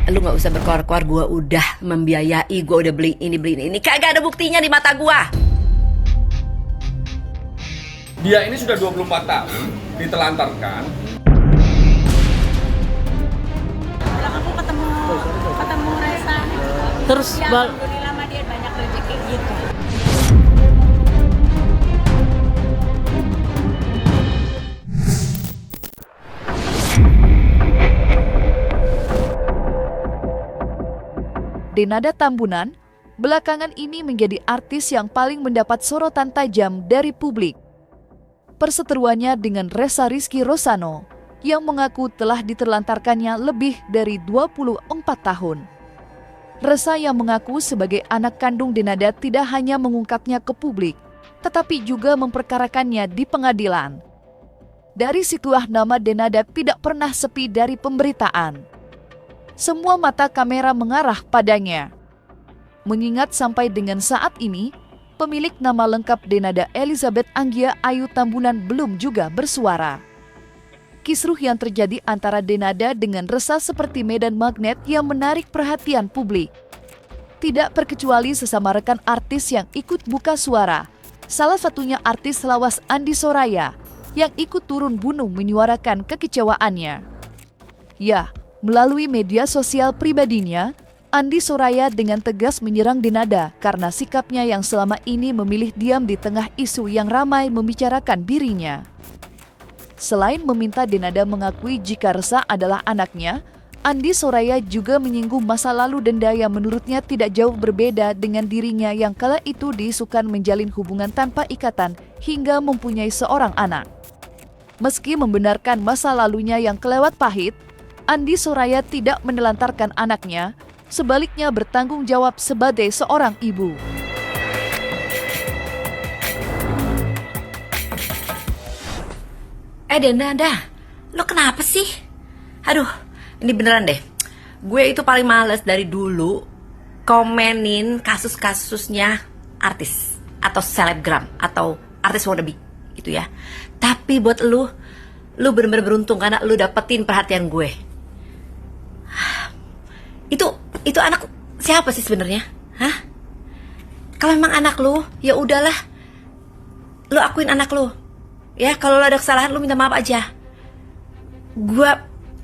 Lu gak usah berkoar-koar, gue udah membiayai, gue udah beli ini. Kagak ada buktinya di mata gue. Dia ini sudah 24 tahun ditelantarkan. Aku ketemu Resa. Terus Ya, alhamdulillah mah dia banyak rezeki gitu. Denada Tambunan belakangan ini menjadi artis yang paling mendapat sorotan tajam dari publik. Perseteruannya dengan Resa Rizky Rosano yang mengaku telah diterlantarkannya lebih dari 24 tahun. Resa yang mengaku sebagai anak kandung Denada tidak hanya mengungkapnya ke publik, tetapi juga memperkarakannya di pengadilan. Dari situlah nama Denada tidak pernah sepi dari pemberitaan. Semua mata kamera mengarah padanya. Mengingat sampai dengan saat ini, pemilik nama lengkap Denada Elizabeth Anggia Ayu Tambunan belum juga bersuara. Kisruh yang terjadi antara Denada dengan Resa seperti medan magnet yang menarik perhatian publik. Tidak terkecuali sesama rekan artis yang ikut buka suara. Salah satunya artis lawas Andi Soraya yang ikut turun gunung menyuarakan kekecewaannya. Ya, melalui media sosial pribadinya, Andi Soraya dengan tegas menyerang Denada karena sikapnya yang selama ini memilih diam di tengah isu yang ramai membicarakan dirinya. Selain meminta Denada mengakui jika Resa adalah anaknya, Andi Soraya juga menyinggung masa lalu Denda yang menurutnya tidak jauh berbeda dengan dirinya yang kala itu diisukan menjalin hubungan tanpa ikatan hingga mempunyai seorang anak. Meski membenarkan masa lalunya yang kelewat pahit, Andi Soraya tidak menelantarkan anaknya, sebaliknya bertanggung jawab sebagai seorang ibu. Denada, lo kenapa sih? Aduh, ini beneran deh. Gue itu paling males dari dulu komenin kasus-kasusnya artis atau selebgram atau artis wannabe gitu ya. Tapi buat lu bener-bener beruntung karena lu dapetin perhatian gue. Itu anak siapa sih sebenarnya? Hah? Kalau memang anak lu, ya udahlah. Lu akuin anak lu. Ya, kalau lu ada kesalahan lu minta maaf aja.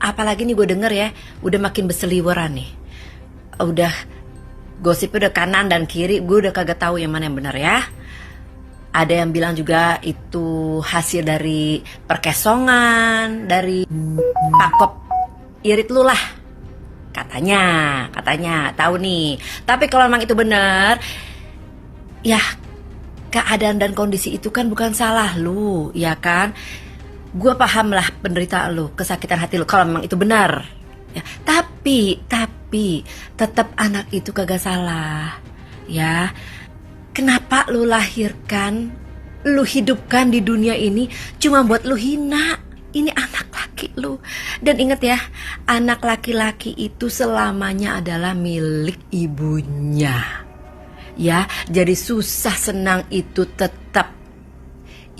Apalagi nih gue denger ya, udah makin berseliweran nih. Udah gosipnya udah kanan dan kiri, gue udah kagak tahu yang mana yang benar ya. Ada yang bilang juga itu hasil dari perkesongan, dari pakop irit lu lah. Katanya, tahu nih. Tapi kalau memang itu benar, ya keadaan dan kondisi itu kan bukan salah lu, ya kan? Gue paham lah penderitaan lu, kesakitan hati lu kalau memang itu benar. Ya, tapi tetap anak itu kagak salah, ya. Kenapa lu lahirkan, lu hidupkan di dunia ini cuma buat lu hina? Ini anak laki lu. Dan ingat ya, anak laki-laki itu selamanya adalah milik ibunya. Ya, jadi susah senang itu tetap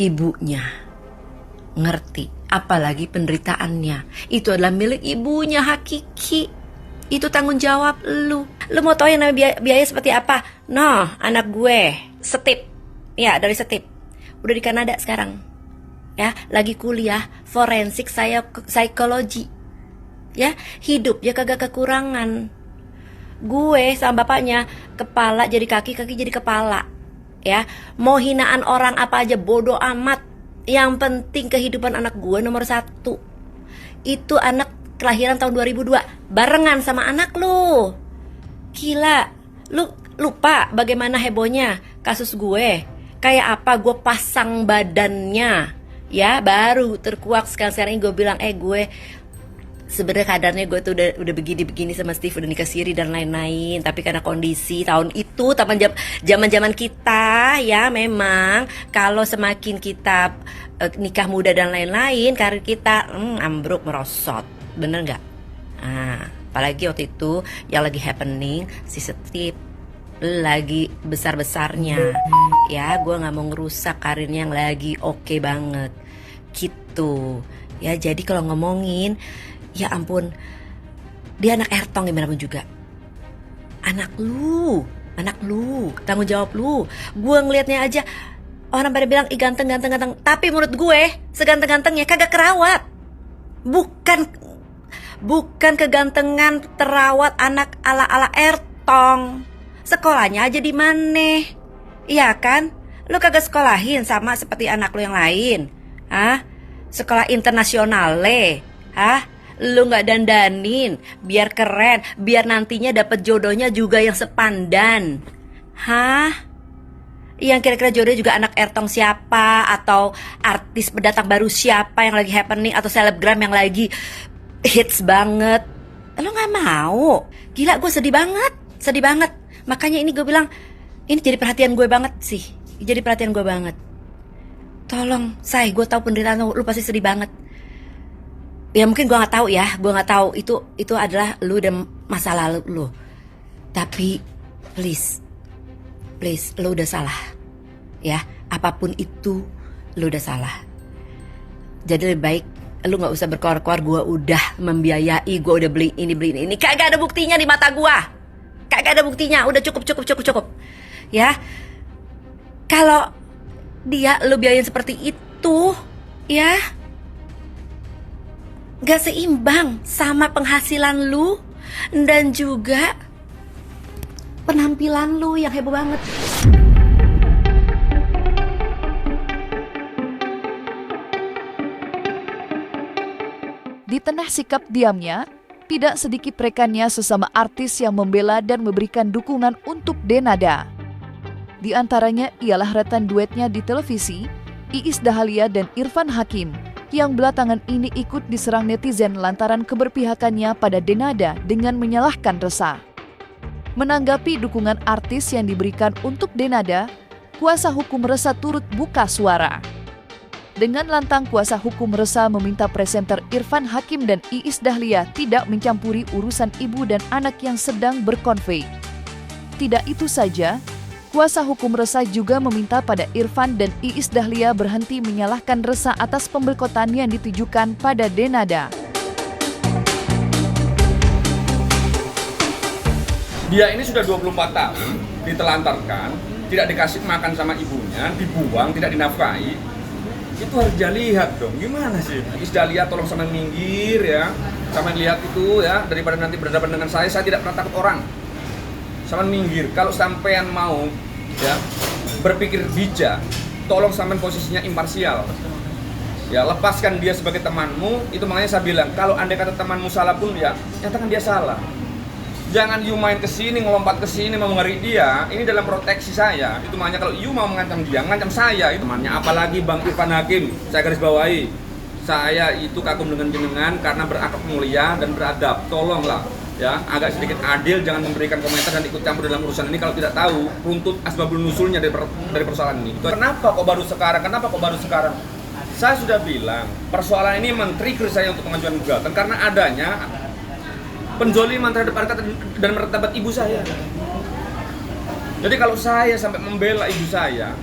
ibunya. Ngerti? Apalagi penderitaannya. Itu adalah milik ibunya hakiki. Itu tanggung jawab lu. Lu mau tahu yang namanya biaya seperti apa? Noh, anak gue Setip. Ya, dari Setip. Udah di Kanada sekarang. Ya, lagi kuliah forensik psikologi. Ya, hidup ya kagak kekurangan. Gue sama bapaknya kepala jadi kaki, kaki jadi kepala. Ya, mau hinaan orang apa aja bodoh amat. Yang penting kehidupan anak gue nomor 1. Itu anak kelahiran tahun 2002, barengan sama anak lu. Gila, lu lupa bagaimana hebohnya kasus gue. Kayak apa gue pasang badannya. Ya, baru terkuak sekarang ini gue bilang, gue sebenarnya kadarnya gue tuh udah begini sama Steve, udah nikah siri dan lain-lain. Tapi karena kondisi tahun itu, zaman kita ya, memang kalau semakin kita nikah muda dan lain-lain, karir kita ambruk merosot, bener nggak? Nah, apalagi waktu itu yang lagi happening si Steve lagi besar-besarnya. Ya, gue nggak mau ngerusak karirnya yang lagi oke banget gitu. Ya, jadi kalau ngomongin, ya ampun, Dia anak Ertong gimana pun juga. Anak lu, tanggung jawab lu. Gue ngelihatnya aja orang pada bilang ih ganteng. Tapi menurut gue seganteng-gantengnya kagak kerawat. Bukan kegantengan terawat anak ala-ala Ertong. Sekolahnya aja di mana? Iya kan? Lu kagak sekolahin sama seperti anak lu yang lain. Hah? Sekolah internasional hah? Lu gak dandanin biar keren, biar nantinya dapet jodohnya juga yang sepandan. Hah? Yang kira-kira jodohnya juga anak Ertong siapa, atau artis pendatang baru siapa yang lagi happening, atau selebgram yang lagi hits banget. Lu gak mau? Gila, gue sedih banget. Makanya ini gue bilang, ini jadi perhatian gue banget sih. Jadi perhatian gue banget. Tolong, say, gue tahu penderitaan lu pasti sedih banget. Ya mungkin gue nggak tahu itu adalah lu dan masa lalu lu. Tapi please lu udah salah, ya apapun itu lu udah salah. Jadi lebih baik lu nggak usah berkoar-koar. Gue udah membiayai, gue udah beli ini, kagak ada buktinya di mata gue, kagak ada buktinya. Udah cukup, ya. Kalau dia lu biayain seperti itu, ya gak seimbang sama penghasilan lu dan juga penampilan lu yang heboh banget. Di tengah sikap diamnya, tidak sedikit rekannya sesama artis yang membela dan memberikan dukungan untuk Denada. Di antaranya ialah rekan duetnya di televisi, Iis Dahlia dan Irfan Hakim, yang belakangan ini ikut diserang netizen lantaran keberpihakannya pada Denada dengan menyalahkan Resa. Menanggapi dukungan artis yang diberikan untuk Denada, kuasa hukum Resa turut buka suara. Dengan lantang kuasa hukum Resa meminta presenter Irfan Hakim dan Iis Dahlia tidak mencampuri urusan ibu dan anak yang sedang berkonflik. Tidak itu saja, kuasa hukum Resa juga meminta pada Irfan dan Iis Dahlia berhenti menyalahkan Resa atas pemboikotan yang ditujukan pada Denada. Dia ini sudah 24 tahun ditelantarkan, tidak dikasih makan sama ibunya, dibuang, tidak dinafkahi. Itu harus dia lihat dong, gimana sih? Iis Dahlia tolong sama minggir ya, sama lihat itu ya, daripada nanti berhadapan dengan saya tidak pernah takut orang. Sama minggir, kalau sampean mau ya berpikir bijak, tolong sampean posisinya imparsial. Ya, lepaskan dia sebagai temanmu. Itu makanya saya bilang, kalau andai kata temanmu salah pun ya nyatakan dia salah. Jangan you main kesini, ngelompat kesini, mau ngeri dia. Ini dalam proteksi saya. Itu makanya kalau you mau mengancam dia, mengancam saya. Itu makanya apalagi Bang Irfan Hakim, saya garis bawahi. Saya itu kagum dengan jenengan karena berakhlak mulia dan beradab. Tolonglah ya, agak sedikit adil, jangan memberikan komentar dan ikut campur dalam urusan ini kalau tidak tahu runtut asbabul nusulnya dari persoalan ini. Kenapa kok baru sekarang? Saya sudah bilang, persoalan ini men-trigger saya untuk mengajukan gugatan karena adanya penzoliman terhadap harkat dan martabat ibu saya. Jadi kalau saya sampai membela ibu saya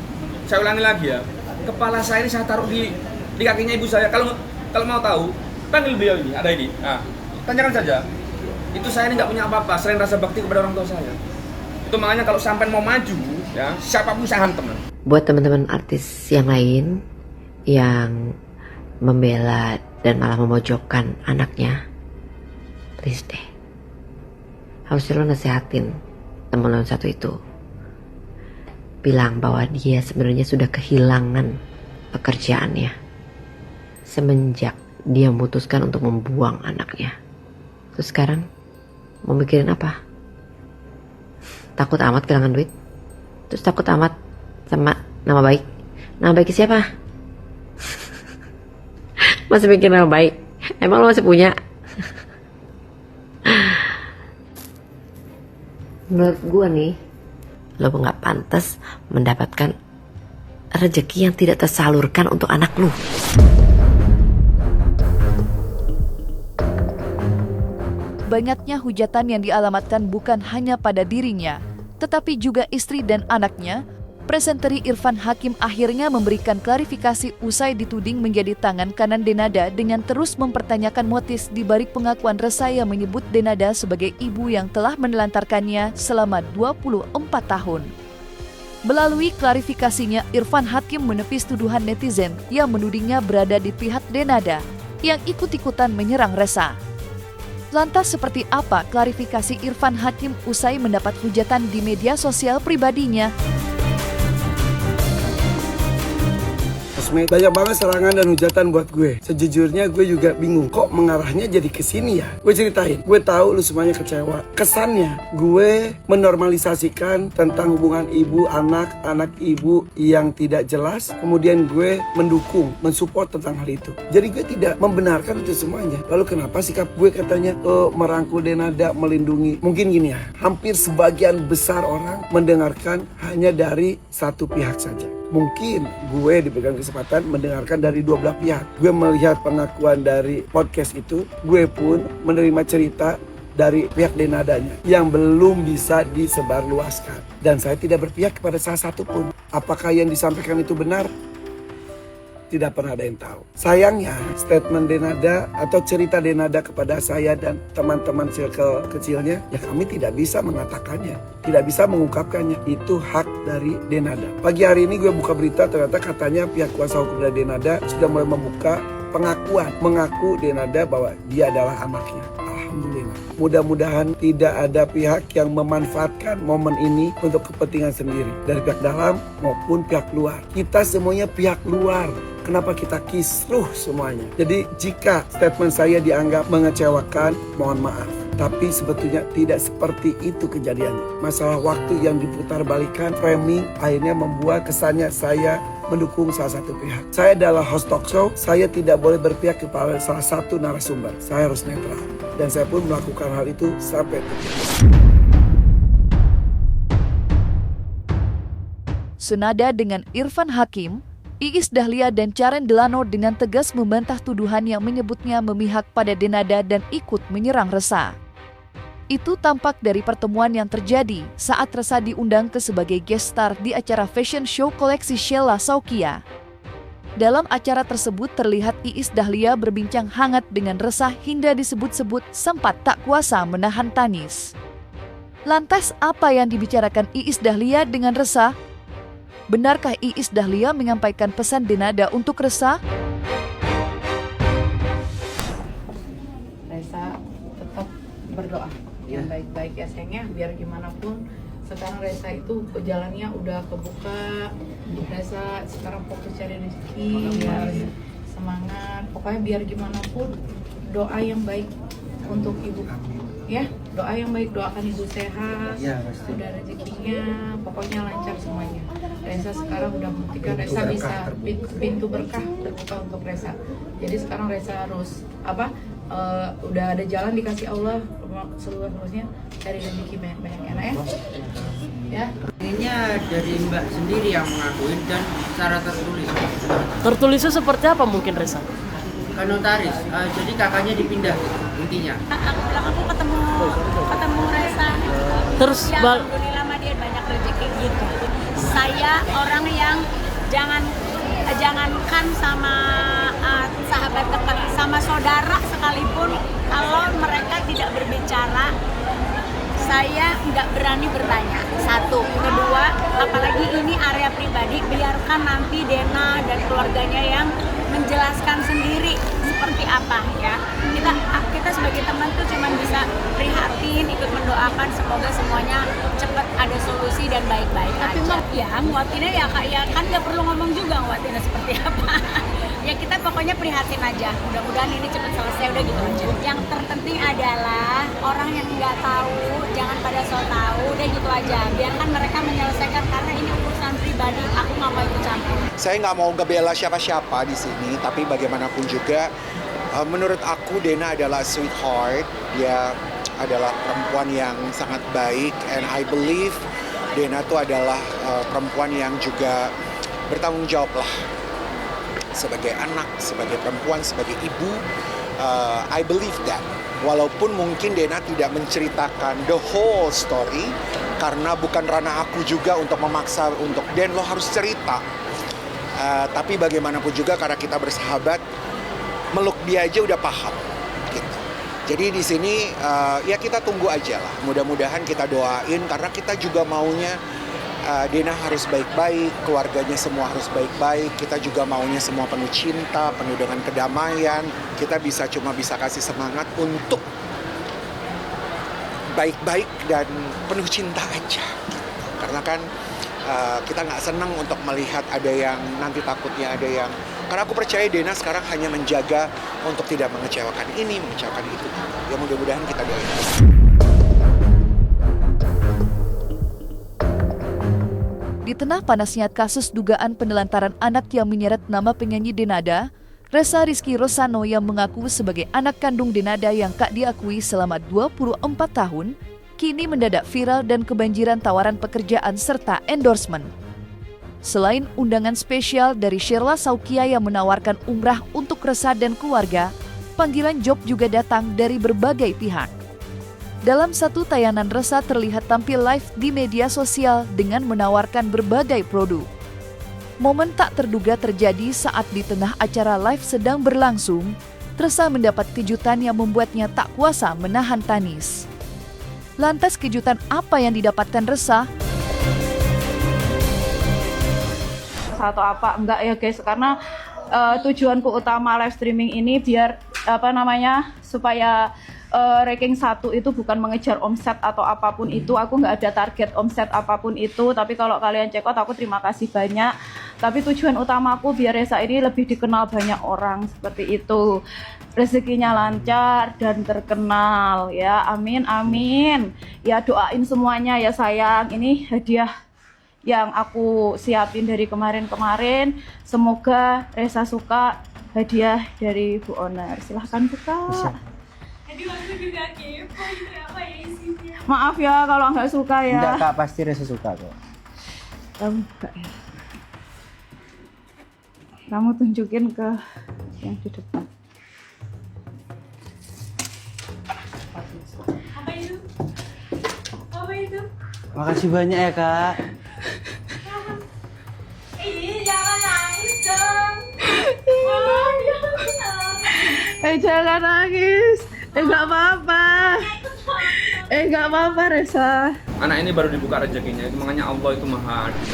ulangi lagi ya, kepala saya ini saya taruh di kakinya ibu saya. Kalau mau tahu, panggil beliau ini, ada ini. Nah, tanyakan saja. Itu saya ini nggak punya apa-apa selain rasa bakti kepada orang tua saya. Itu makanya kalau sampai mau maju, ya siapapun saya hantam. Buat teman-teman artis yang lain yang membela dan malah memojokkan anaknya, please deh, harusnya lo nasehatin temen lo yang satu itu. Bilang bahwa dia sebenarnya sudah kehilangan pekerjaannya semenjak dia memutuskan untuk membuang anaknya. Terus sekarang mau mikirin apa? Takut amat kehilangan duit? Terus takut amat sama nama baik? Nama baik siapa? Masih mikir nama baik? Emang lo masih punya? Menurut gue nih, lo gak pantas mendapatkan rezeki yang tidak tersalurkan untuk anak lo. Banyaknya hujatan yang dialamatkan bukan hanya pada dirinya, tetapi juga istri dan anaknya, presenteri Irfan Hakim akhirnya memberikan klarifikasi usai dituding menjadi tangan kanan Denada dengan terus mempertanyakan motif di balik pengakuan Resa yang menyebut Denada sebagai ibu yang telah menelantarkannya selama 24 tahun. Melalui klarifikasinya, Irfan Hakim menepis tuduhan netizen yang menudingnya berada di pihak Denada yang ikut-ikutan menyerang Resa. Lantas seperti apa klarifikasi Irfan Hakim usai mendapat hujatan di media sosial pribadinya? Sosmed banyak banget serangan dan hujatan buat gue. Sejujurnya gue juga bingung, kok mengarahnya jadi ke sini ya? Gue ceritain, gue tahu lu semuanya kecewa. Kesannya gue menormalisasikan tentang hubungan ibu anak ibu yang tidak jelas. Kemudian gue mendukung, mensupport tentang hal itu. Jadi gue tidak membenarkan itu semuanya. Lalu kenapa sikap gue katanya merangkul Denada, melindungi? Mungkin gini ya, hampir sebagian besar orang mendengarkan hanya dari satu pihak saja. Mungkin gue diberikan kesempatan mendengarkan dari dua belah pihak. Gue melihat pengakuan dari podcast itu, gue pun menerima cerita dari pihak Denadanya yang belum bisa disebarluaskan. Dan saya tidak berpihak kepada salah satu pun. Apakah yang disampaikan itu benar? Tidak pernah ada yang tahu. Sayangnya statement Denada atau cerita Denada kepada saya dan teman-teman circle kecilnya, ya kami tidak bisa mengatakannya, tidak bisa mengungkapkannya. Itu hak dari Denada. Pagi hari ini gue buka berita, ternyata katanya pihak kuasa hukum dari Denada sudah mulai membuka pengakuan, mengaku Denada bahwa dia adalah anaknya. Alhamdulillah. Mudah-mudahan tidak ada pihak yang memanfaatkan momen ini untuk kepentingan sendiri. Dari pihak dalam maupun pihak luar. Kita semuanya pihak luar. Kenapa kita kisruh semuanya? Jadi jika statement saya dianggap mengecewakan, mohon maaf. Tapi sebetulnya tidak seperti itu kejadiannya. Masalah waktu yang diputar-balikan, framing, akhirnya membuat kesannya saya mendukung salah satu pihak. Saya adalah host talk show, saya tidak boleh berpihak kepada salah satu narasumber. Saya harus netral. Dan saya pun melakukan hal itu sampai detik. Senada dengan Irfan Hakim, Iis Dahlia dan Karen Delano dengan tegas membantah tuduhan yang menyebutnya memihak pada Denada dan ikut menyerang Resa. Itu tampak dari pertemuan yang terjadi saat Resa diundang sebagai guest star di acara fashion show koleksi Sheila Saukia. Dalam acara tersebut terlihat Iis Dahlia berbincang hangat dengan Resa hingga disebut-sebut sempat tak kuasa menahan tangis. Lantas apa yang dibicarakan Iis Dahlia dengan Resa? Benarkah Iis Dahlia menyampaikan pesan Denada untuk Resa? Resa tetap berdoa yang baik-baik ya sayangnya, biar gimana pun sekarang Resa itu jalannya udah kebuka. Resa sekarang fokus cari rezeki, biar semangat. Pokoknya biar gimana pun doa yang baik untuk ibu ya, doa yang baik, doakan ibu sehat, udah rezekinya, pokoknya lancar semuanya. Resa sekarang udah membuktikan Resa bisa pintu berkah terbuka untuk Resa. Jadi sekarang Resa harus udah ada jalan dikasih Allah seluruhnya, cari rezeki banyak-banyak enak ya. Ininya dari Mbak sendiri yang mengakuin dan secara tertulis. Tertulisnya seperti apa mungkin Resa? Ke notaris, jadi kakaknya dipindah intinya. Aku ketemu Resa. Terus ya, alhamdulillah mah dia banyak rezeki gitu. Saya orang yang jangankan sama sahabat dekat, sama saudara sekalipun, kalau mereka tidak berbicara, saya nggak berani bertanya. Satu, kedua, apalagi ini area pribadi, biarkan nanti Dena dan keluarganya yang menjelaskan sendiri seperti apa ya. Kita sebagai teman tuh cuma bisa prihatin, ikut mendoakan semoga semuanya cepat ada solusi dan baik-baik aja. Ya nguatinnya ya kak, ya kan nggak perlu ngomong juga nguatinnya seperti apa. Ya kita pokoknya prihatin aja, mudah-mudahan ini cepat selesai, udah gitu aja. Yang terpenting adalah orang yang nggak tahu jangan pada so tahu, udah gitu aja. Biarkan mereka menyelesaikan karena ini urusan pribadi, aku nggak mau ikut campur. Saya nggak mau ngebela siapa-siapa di sini, tapi bagaimanapun juga, menurut aku Dena adalah sweetheart, dia adalah perempuan yang sangat baik, and I believe Dena tuh adalah perempuan yang juga bertanggung jawab lah. Sebagai anak, sebagai perempuan, sebagai ibu, I believe that. Walaupun mungkin Dena tidak menceritakan the whole story, karena bukan ranah aku juga untuk memaksa untuk Den lo harus cerita. Tapi bagaimanapun juga karena kita bersahabat, meluk dia aja udah paham. Gitu. Jadi di sini ya kita tunggu aja lah. Mudah-mudahan kita doain karena kita juga maunya Dena harus baik-baik, keluarganya semua harus baik-baik. Kita juga maunya semua penuh cinta, penuh dengan kedamaian. Kita cuma bisa kasih semangat untuk baik-baik dan penuh cinta aja. Karena kan kita nggak senang untuk melihat ada yang nanti takutnya ada yang. Karena aku percaya Dena sekarang hanya menjaga untuk tidak mengecewakan ini, mengecewakan itu. Ya mudah-mudahan kita doain. Di tengah panasnya kasus dugaan penelantaran anak yang menyeret nama penyanyi Denada, Ressa Rizky Rosano yang mengaku sebagai anak kandung Denada yang tak diakui selama 24 tahun, kini mendadak viral dan kebanjiran tawaran pekerjaan serta endorsement. Selain undangan spesial dari Sheila Saukia yang menawarkan umrah untuk Ressa dan keluarga, panggilan job juga datang dari berbagai pihak. Dalam satu tayangan, Ressa terlihat tampil live di media sosial dengan menawarkan berbagai produk. Momen tak terduga terjadi saat di tengah acara live sedang berlangsung, Ressa mendapat kejutan yang membuatnya tak kuasa menahan tangis. Lantas kejutan apa yang didapatkan Ressa? Atau apa enggak ya guys, karena tujuanku utama live streaming ini biar supaya ranking 1 itu bukan mengejar omset atau apapun itu. Aku nggak ada target omset apapun itu, tapi kalau kalian check out aku terima kasih banyak. Tapi tujuan utamaku biar Ressa ini lebih dikenal banyak orang, seperti itu. Rezekinya lancar dan terkenal ya, amin amin. Ya doain semuanya ya sayang, ini hadiah yang aku siapin dari kemarin-kemarin. Semoga Ressa suka hadiah dari Bu Oner. Silahkan buka. Aduh, aku juga kepo ini apa ya isinya. Maaf ya kalau nggak suka ya. Enggak Kak, pasti Ressa suka kok. Kamu buka ya. Kamu tunjukin ke yang di depan. Apa itu? Apa itu? Makasih banyak ya Kak. Jangan nangis dong. Jangan nangis. Nggak apa-apa. Nggak apa-apa Ressa. Anak ini baru dibuka rezekinya, itu makanya Allah itu maha adil.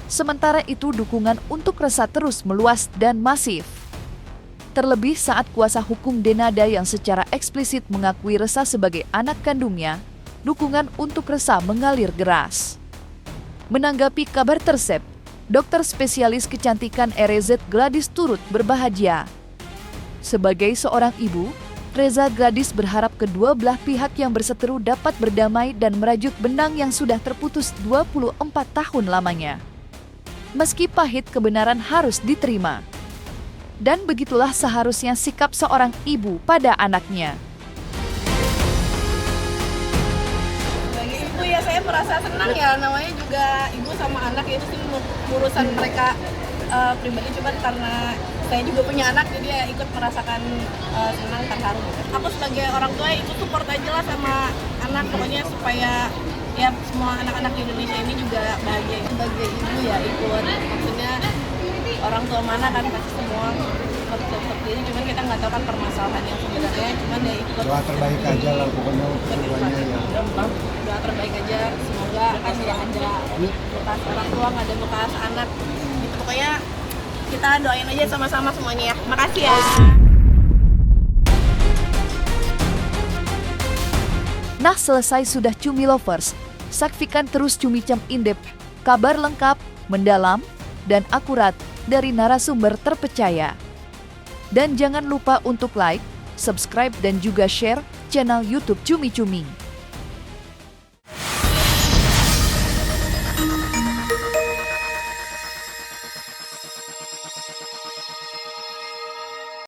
Sementara itu dukungan untuk Ressa terus meluas dan masif. Terlebih saat kuasa hukum Denada yang secara eksplisit mengakui Ressa sebagai anak kandungnya, dukungan untuk Ressa mengalir deras. Menanggapi kabar tersebut, dokter spesialis kecantikan RZ Gladys turut berbahagia. Sebagai seorang ibu, Reza Gladys berharap kedua belah pihak yang berseteru dapat berdamai dan merajut benang yang sudah terputus 24 tahun lamanya. Meski pahit, kebenaran harus diterima. Dan begitulah seharusnya sikap seorang ibu pada anaknya. Bagi ibu ya saya merasa senang ya, namanya juga ibu sama anak itu sih urusan mereka pribadi, cuma karena saya juga punya anak jadi ya ikut merasakan senang dan haru. Aku sebagai orang tua ikut support aja lah sama anak, pokoknya supaya ya semua anak-anak di Indonesia ini juga bahagia. Sebagai ibu ya ikut, maksudnya orang tua mana kan pasti semua seperti ini, cuman kita nggak tahu kan permasalahan yang sebenarnya, cuman ya ikut. Doa terbaik aja lah pokoknya semuanya ya. Doa terbaik aja, semoga kan ya ada bekas orang tua, nggak ada bekas anak gitu, pokoknya kita doain aja sama-sama semuanya ya. Makasih ya. Nah, selesai sudah Cumi Lovers. Saksikan terus Cumi Cam Indep, kabar lengkap, mendalam, dan akurat dari narasumber terpercaya. Dan jangan lupa untuk like, subscribe, dan juga share channel YouTube Cumi Cumi.